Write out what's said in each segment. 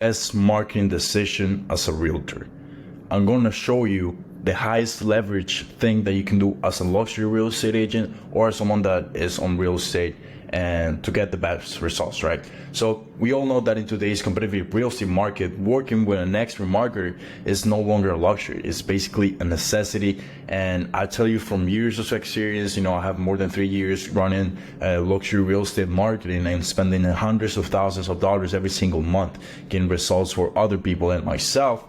best marketing decision as a realtor. I'm going to show you the highest leverage thing that you can do as a luxury real estate agent or someone that is on real estate and to get the best results, right? So we all know that in today's competitive real estate market, working with an expert marketer is no longer a luxury. It's basically a necessity. And I tell you from years of experience, I have more than 3 years running luxury real estate marketing and spending hundreds of thousands of dollars every single month, getting results for other people and myself.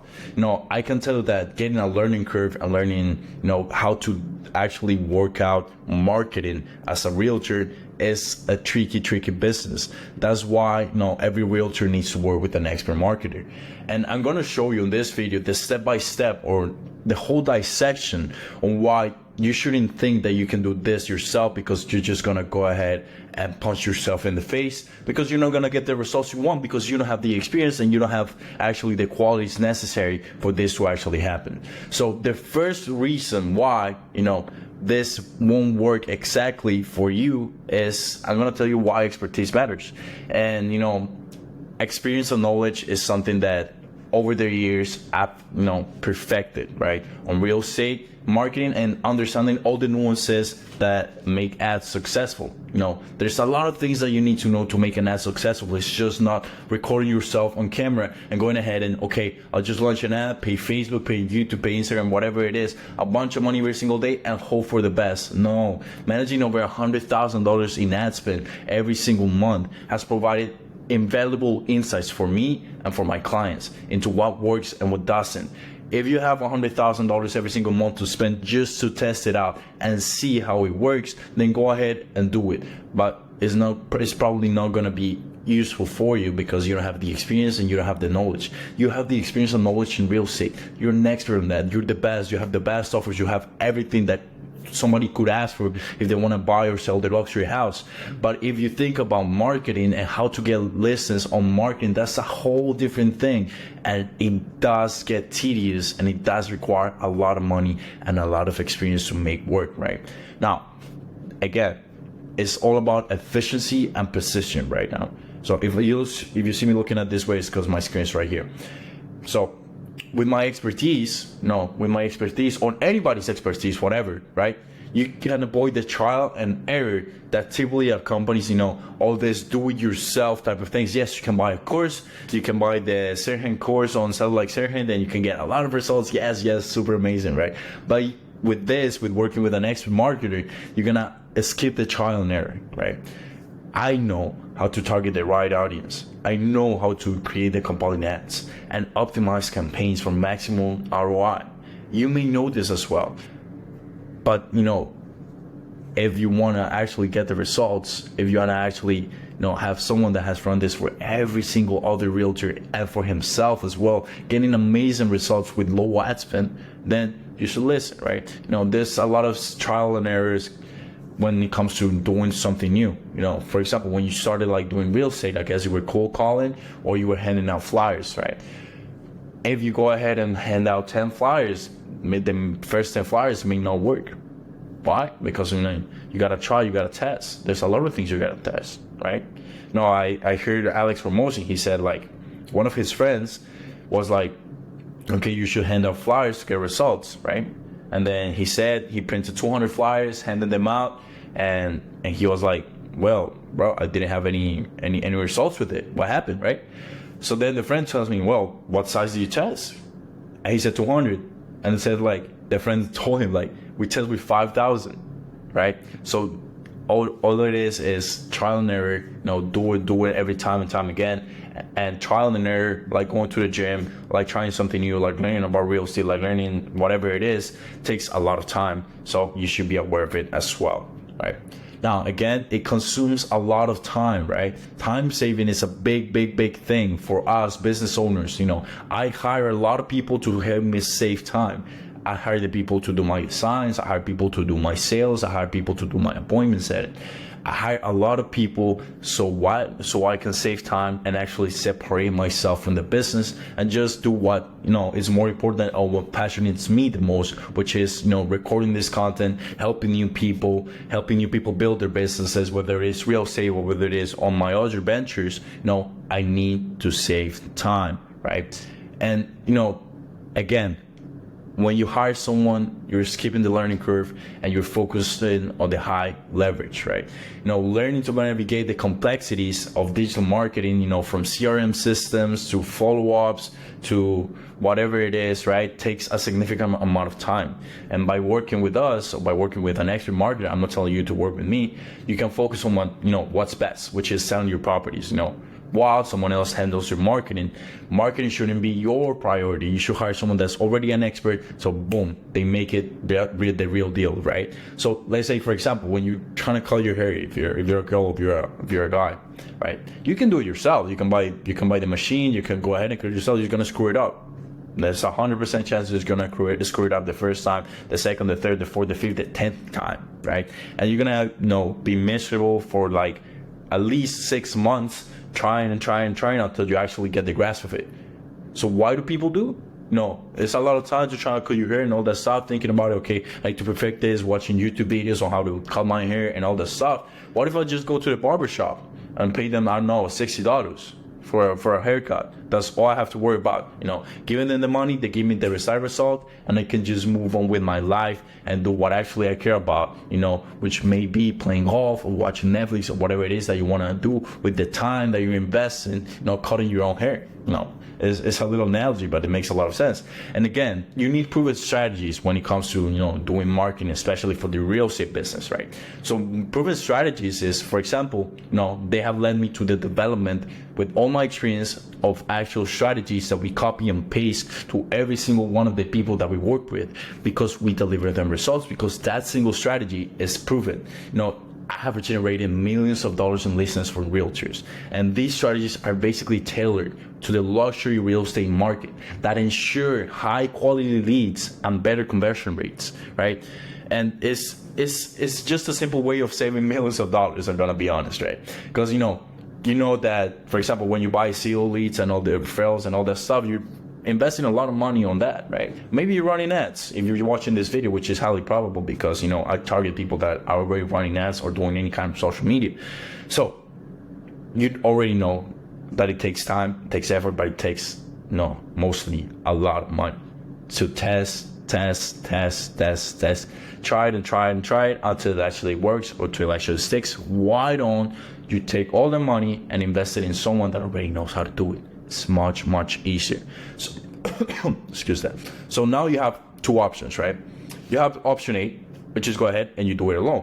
I can tell you that getting a learning curve and learning, how to actually work out marketing as a realtor is a tricky business. That's why every realtor needs to work with an expert marketer. And I'm going to show you in this video the step-by-step or the whole dissection on why you shouldn't think that you can do this yourself, because you're just going to go ahead and punch yourself in the face because you're not going to get the results you want, because you don't have the experience and you don't have actually the qualities necessary for this to actually happen. So the first reason why this won't work exactly for you is I'm going to tell you why expertise matters. And experience and knowledge is something that over the years I've perfected, right, on real estate marketing and understanding all the nuances that make ads successful. There's a lot of things that you need to know to make an ad successful. It's just not recording yourself on camera and going ahead and, okay, I'll just launch an ad, pay Facebook, pay YouTube, pay Instagram, whatever it is, a bunch of money every single day and hope for the best. No, managing over $100,000 in ad spend every single month has provided invaluable insights for me and for my clients into what works and what doesn't. If you have $100,000 every single month to spend just to test it out and see how it works, then go ahead and do it. But it's probably not going to be useful for you because you don't have the experience and you don't have the knowledge. You have the experience and knowledge in real estate. You're an expert in that. You're the best. You have the best offers. You have everything that somebody could ask for if they want to buy or sell their luxury house. But if you think about marketing and how to get listings on marketing, that's a whole different thing, and it does get tedious and it does require a lot of money and a lot of experience to make work. Right now, again, it's all about efficiency and precision right now. So if you see me looking at this way, it's because my screen is right here. So with my expertise, or anybody's expertise, whatever, right? You can avoid the trial and error that typically accompanies, all this do-it-yourself type of things. Yes, you can buy a course. You can buy the Serhan course on Satellite Serhan, and you can get a lot of results. Yes, super amazing, right? But with working with an expert marketer, you're gonna skip the trial and error, right? I know how to target the right audience. I know how to create the compelling ads and optimize campaigns for maximum ROI. You may know this as well. But, if you want to actually get the results, if you want to actually, have someone that has run this for every single other realtor and for himself as well, getting amazing results with low ad spend, then you should listen, right? There's a lot of trial and errors when it comes to doing something new. For example, when you started doing real estate, I guess you were cold calling or you were handing out flyers, right? If you go ahead and hand out 10 flyers, the first 10 flyers may not work. Why? Because you gotta try, you gotta test. There's a lot of things you gotta test, right? I heard Alex Promotion, he said one of his friends was okay, you should hand out flyers to get results, right? And then he said he printed 200 flyers, handed them out, and he was like, well, bro, I didn't have any results with it. What happened, right? So then the friend tells me, well, what size do you test? And he said 200. And it said the friend told him we test with 5,000, right? So all it is trial and error. Do it every time and time again. And trial and error, going to the gym, trying something new, learning about real estate, learning whatever it is, takes a lot of time. So you should be aware of it as well, right? Now, again, it consumes a lot of time, right? Time saving is a big thing for us business owners. I hire a lot of people to help me save time. I hire the people to do my designs. I hire people to do my sales. I hire people to do my appointment setting. I hire a lot of people so I can save time and actually separate myself from the business and just do what is more important or what passionates me the most, which is recording this content, helping new people build their businesses, whether it's real estate or whether it is on my other ventures. I need to save time, right? And again, when you hire someone, you're skipping the learning curve and you're focusing on the high leverage, right? Learning to navigate the complexities of digital marketing, from CRM systems to follow-ups to whatever it is, right, takes a significant amount of time. And by working with us, or by working with an expert marketer, I'm not telling you to work with me, you can focus on what's best, which is selling your properties, while someone else handles your marketing. Marketing shouldn't be your priority. You should hire someone that's already an expert. So boom, they make it the real deal, right? So let's say, for example, when you're trying to color your hair, if you're a girl, if you're a guy, right? You can do it yourself. You can buy the machine. You can go ahead and color it yourself. You're gonna screw it up. There's 100% chance it's gonna screw it up the first time, the second, the third, the fourth, the fifth, the 10th time, right? And you're gonna be miserable for like at least 6 months. Trying until you actually get the grasp of it. So why do people do? It's a lot of times you're trying to cut your hair and all that stuff, thinking about, okay, like to perfect this, watching YouTube videos on how to cut my hair and all that stuff. What if I just go to the barber shop and pay them, I don't know, $60 for a haircut? That's all I have to worry about. Giving them the money, they give me the desired result, and I can just move on with my life and do what actually I care about, which may be playing golf or watching Netflix or whatever it is that you want to do with the time that you invest in, cutting your own hair. It's a little analogy, but it makes a lot of sense. And again, you need proven strategies when it comes to, doing marketing, especially for the real estate business, right? So proven strategies is, for example, they have led me to the development with all my experience of actual strategies that we copy and paste to every single one of the people that we work with, because we deliver them results, because that single strategy is proven. I have generated millions of dollars in listings for realtors, and these strategies are basically tailored to the luxury real estate market that ensure high quality leads and better conversion rates, right? And it's just a simple way of saving millions of dollars, I'm gonna be honest, right? Because you know that, for example, when you buy SEO leads and all the referrals and all that stuff, you're investing a lot of money on that, right? Maybe you're running ads if you're watching this video, which is highly probable because I target people that are already running ads or doing any kind of social media. So you already know that it takes time, it takes effort, but it takes mostly a lot of money to test, try it until it actually works or until it actually sticks. Why don't you take all the money and invest it in someone that already knows how to do it? It's much easier. So excuse that. So now you have two options, right? You have option A, which is go ahead and you do it alone,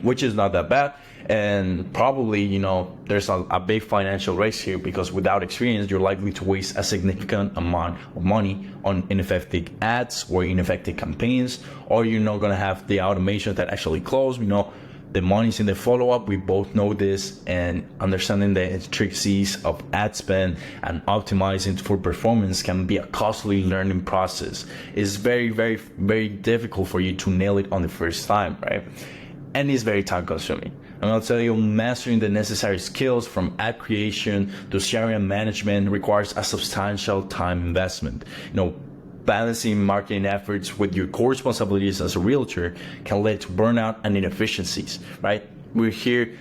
which is not that bad. And probably, there's a big financial risk here, because without experience, you're likely to waste a significant amount of money on ineffective ads or ineffective campaigns, or you're not going to have the automation that actually close. The money's in the follow-up. We both know this, and understanding the intricacies of ad spend and optimizing for performance can be a costly learning process. It's very, very, very difficult for you to nail it on the first time, right? And it's very time consuming. And I'll tell you, mastering the necessary skills from ad creation to CRM management requires a substantial time investment. Balancing marketing efforts with your core responsibilities as a realtor can lead to burnout and inefficiencies, right? We're here,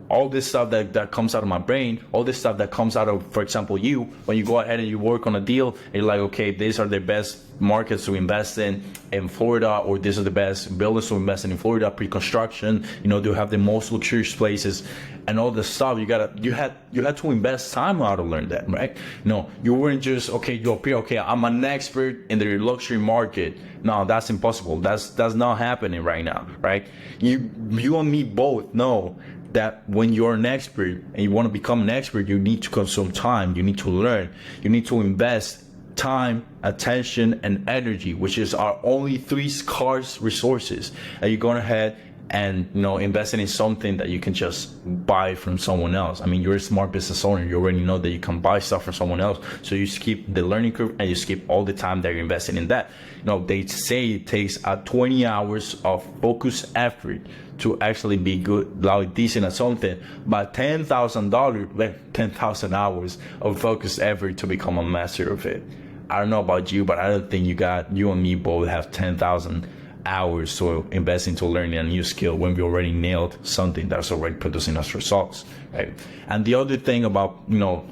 all this stuff that comes out of my brain, all this stuff that comes out of, for example, you, when you go ahead and you work on a deal, and you're like, okay, these are the best markets to invest in Florida, or these are the best buildings to invest in Florida, pre-construction, do have the most luxurious places and all this stuff. You had to invest time out to learn that, right? You weren't just, okay, you appear, okay, I'm an expert in the luxury market. No, that's impossible. That's not happening right now, right? You and me both know that when you're an expert and you want to become an expert, you need to consume time, you need to learn, you need to invest time, attention, and energy, which is our only three scarce resources. And you're going ahead and investing in something that you can just buy from someone else. I mean, you're a smart business owner. You already know that you can buy stuff from someone else. So you skip the learning curve and you skip all the time that you're investing in that. They say it takes 20 hours of focused effort to actually be good, like decent at something, but $10,000 hours of focused effort to become a master of it. I don't know about you, but I don't think you and me both have 10,000 hours to invest into learning a new skill when we already nailed something that's already producing us results, right? And the other thing about,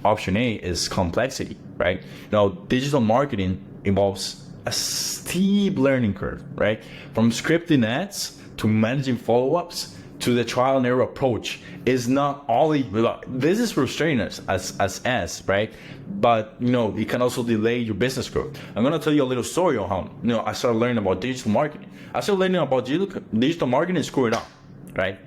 option A is complexity, right? Digital marketing involves a steep learning curve, right? From scripting ads to managing follow-ups to the trial and error approach is not only, this is frustrating as ads, right? But it can also delay your business growth. I'm gonna tell you a little story on how I started learning about digital marketing. I started learning about digital marketing and screwing up, right?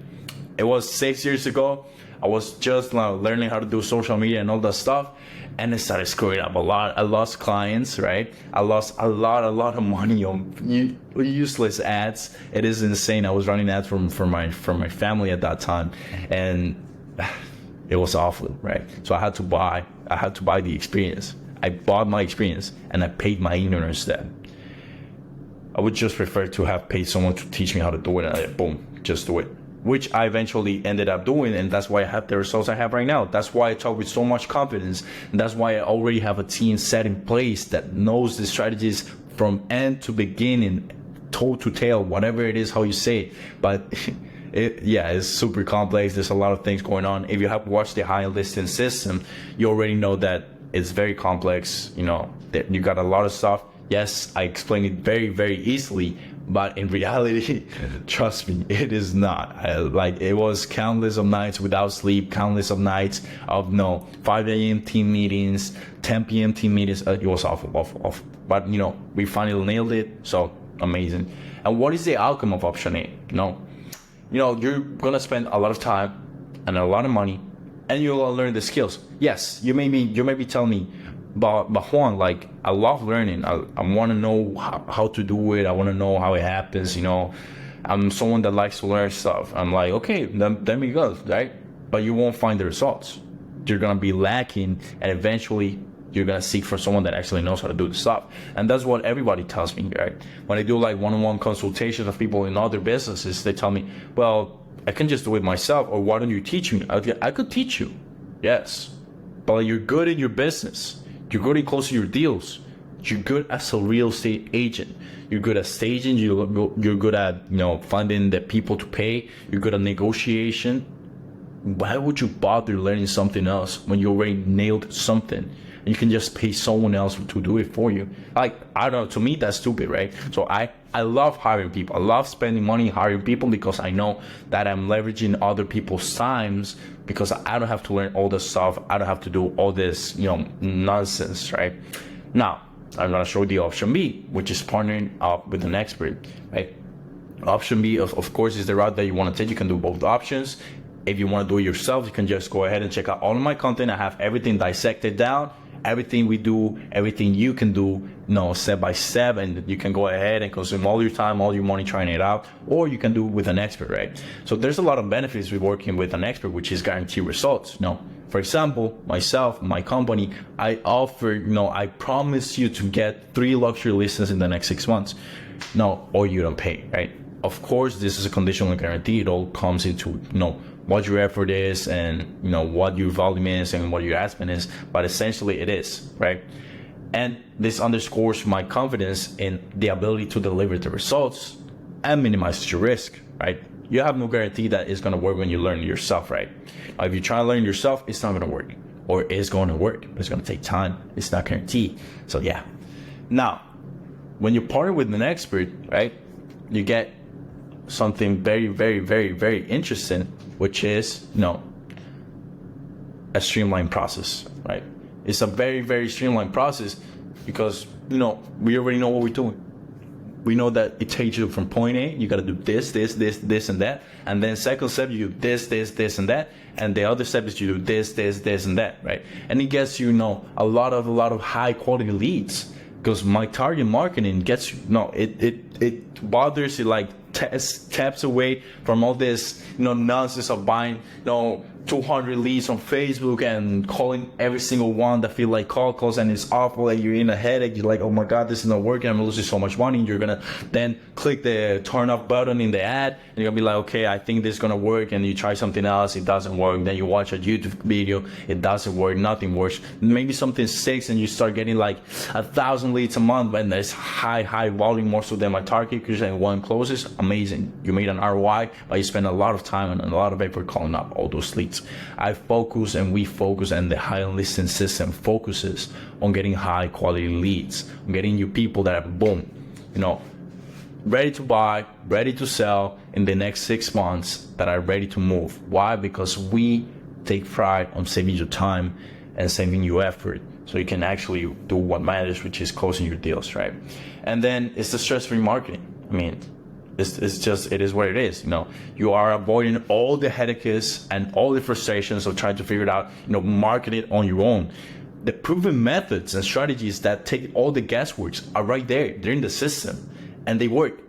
It was 6 years ago. I was just learning how to do social media and all that stuff, and I started screwing up a lot. I lost clients, right? I lost a lot of money on useless ads. It is insane. I was running ads for my family at that time, and it was awful, right? So I had to buy the experience. I bought my experience and I paid my ignorance debt. I would just prefer to have paid someone to teach me how to do it, and boom, just do it. Which I eventually ended up doing, and that's why I have the results I have right now. That's why I talk with so much confidence, and that's why I already have a team set in place that knows the strategies from end to beginning, toe to tail, whatever it is, how you say it. But it's super complex. There's a lot of things going on. If you have watched the high listing system, you already know that it's very complex. That you got a lot of stuff. Yes, I explain it very, very easily, but in reality, trust me, it is not. It was countless of nights without sleep, countless of nights of 5 a.m. team meetings, 10 p.m. team meetings. It was awful. But we finally nailed it. So amazing. And what is the outcome of option A? You're gonna spend a lot of time and a lot of money, and you'll learn the skills. Yes, you may be telling me, but Juan, I love learning. I want to know how to do it. I want to know how it happens. I'm someone that likes to learn stuff. I'm like, okay, then we go, right? But you won't find the results. You're gonna be lacking, and eventually you're gonna seek for someone that actually knows how to do the stuff. And that's what everybody tells me, right? When I do one-on-one consultations of people in other businesses, they tell me, well, I can just do it myself, or why don't you teach me? I could teach you, yes, but you're good in your business. You're good in closing your deals. You're good as a real estate agent. You're good at staging. You're good at finding the people to pay. You're good at negotiation. Why would you bother learning something else when you already nailed something? And you can just pay someone else to do it for you. I don't know. To me, that's stupid, right? So I love hiring people. I love spending money hiring people because I know that I'm leveraging other people's times, because I don't have to learn all this stuff. I don't have to do all this, nonsense, right? Now, I'm gonna show you the option B, which is partnering up with an expert, right? Option B, of course, is the route that you want to take. You can do both options. If you want to do it yourself, you can just go ahead and check out all of my content. I have everything dissected down, everything we do, everything you can do, step by step, and you can go ahead and consume all your time, all your money trying it out, or you can do it with an expert, right? So there's a lot of benefits with working with an expert, which is guaranteed results. For example, myself, my company, I offer, I promise you to get 3 luxury listings in the next 6 months. Or you don't pay, right? Of course, this is a conditional guarantee. It all comes into, what your effort is and, what your volume is and what your aspect is. But essentially it is, right? And this underscores my confidence in the ability to deliver the results and minimize your risk, right? You have no guarantee that it's going to work when you learn yourself, right? If you try to learn yourself, it's not going to work. Or it's going to work, but it's going to take time. It's not guaranteed. So yeah. Now, when you partner with an expert, right, you get something very, very, very, very interesting, which is, a streamlined process, right? It's a very, very streamlined process because, we already know what we're doing. We know that it takes you from point A, you got to do this, and that. And then second step, you do this, and that. And the other step is you do this, and that, right? And it gets you, a lot of high quality leads, because my target marketing gets, it bothers you like steps away from all this, nonsense of buying, 200 leads on Facebook and calling every single one that feel like calls, and it's awful, and you're in a headache. You're like, oh my God, this is not working. I'm losing so much money. And you're gonna then click the turn off button in the ad, and you're gonna be like, okay, I think this is gonna work. And you try something else, it doesn't work. Then you watch a YouTube video, it doesn't work, nothing works. Maybe something sticks, and you start getting like 1,000 leads a month, and there's high volume, most of them are target because one closes. Amazing, you made an ROI, but you spend a lot of time and a lot of effort calling up all those leads. We focus, and the high listing system focuses on getting high quality leads, on getting you people that are boom, ready to buy, ready to sell in the next 6 months, that are ready to move. Why? Because we take pride on saving you time and saving you effort, so you can actually do what matters, which is closing your deals, right? And then it's the stress-free marketing. I mean, it's just, it is what it is. You are avoiding all the headaches and all the frustrations of trying to figure it out, market it on your own. The proven methods and strategies that take all the guesswork are right there. They're in the system and they work.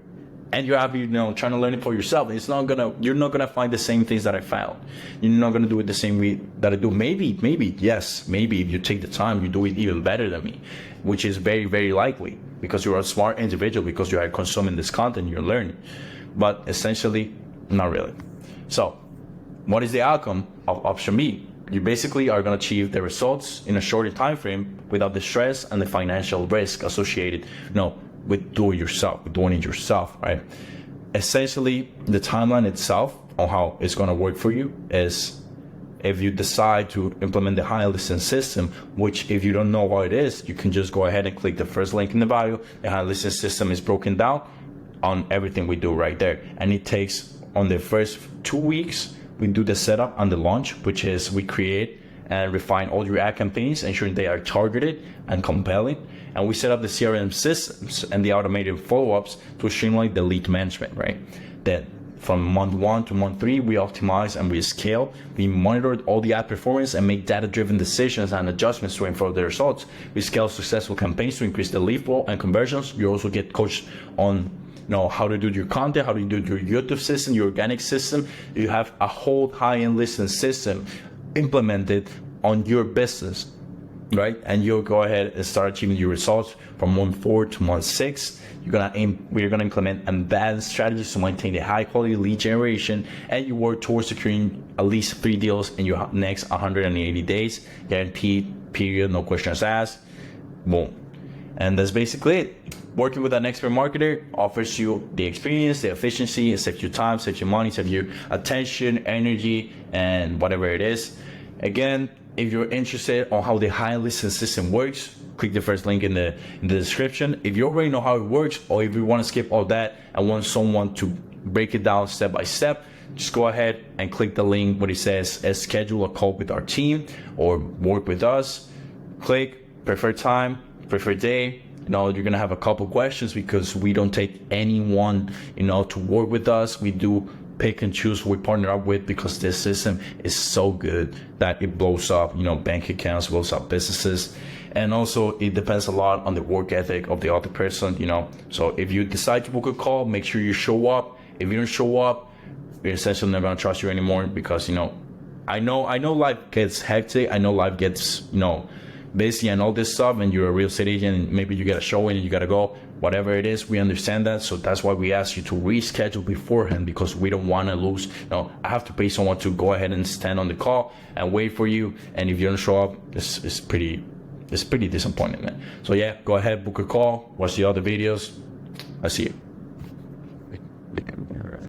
And you have, trying to learn it for yourself. You're not gonna find the same things that I found. You're not gonna do it the same way that I do. Maybe if you take the time, you do it even better than me, which is very, very likely, because you're a smart individual, because you are consuming this content, you're learning. But essentially, not really. So, what is the outcome of option B? You basically are gonna achieve the results in a shorter time frame without the stress and the financial risk associated, with doing it yourself, right? Essentially, the timeline itself on how it's gonna work for you is, if you decide to implement the high listing system, which if you don't know what it is, you can just go ahead and click the first link in the bio. The high listing system is broken down on everything we do right there. And it takes, on the first 2 weeks, we do the setup and the launch, which is we create and refine all your ad campaigns, ensuring they are targeted and compelling. And we set up the CRM systems and the automated follow-ups to streamline the lead management, right? Then from month 1 to month 3, we optimize and we scale. We monitor all the ad performance and make data-driven decisions and adjustments to improve the results. We scale successful campaigns to increase the lead flow and conversions. You also get coached on how to do your content, how to do your YouTube system, your organic system. You have a whole high-end listing system implemented on your business, right? And you'll go ahead and start achieving your results from month 4 to month 6. We're gonna implement advanced strategies to maintain the high quality lead generation, and you work towards securing at least 3 deals in your next 180 days, guaranteed, period, no questions asked. Boom. And that's basically it. Working with an expert marketer offers you the experience, the efficiency, it saves you time, saves you money, saves you attention, energy, and whatever it is. Again, if you're interested on how the high listing system works, click the first link in the description. If you already know how it works, or if you want to skip all that and want someone to break it down step by step, just go ahead and click the link where it says schedule a call with our team or work with us. Click preferred time, preferred day. You're gonna have a couple questions because we don't take anyone, to work with us. We do pick and choose who we partner up with, because this system is so good that it blows up, bank accounts, blows up businesses. And also it depends a lot on the work ethic of the other person, So if you decide to book a call, make sure you show up. If you don't show up, we're essentially never gonna trust you anymore, because, I know life gets hectic. I know life gets, busy and all this stuff, and you're a real estate agent, and maybe you get a showing and you gotta go, whatever it is, we understand that. So that's why we ask you to reschedule beforehand, because we don't want to lose. I have to pay someone to go ahead and stand on the call and wait for you, and if you don't show up, it's pretty disappointing, man. So yeah, go ahead, book a call, watch the other videos. I see you.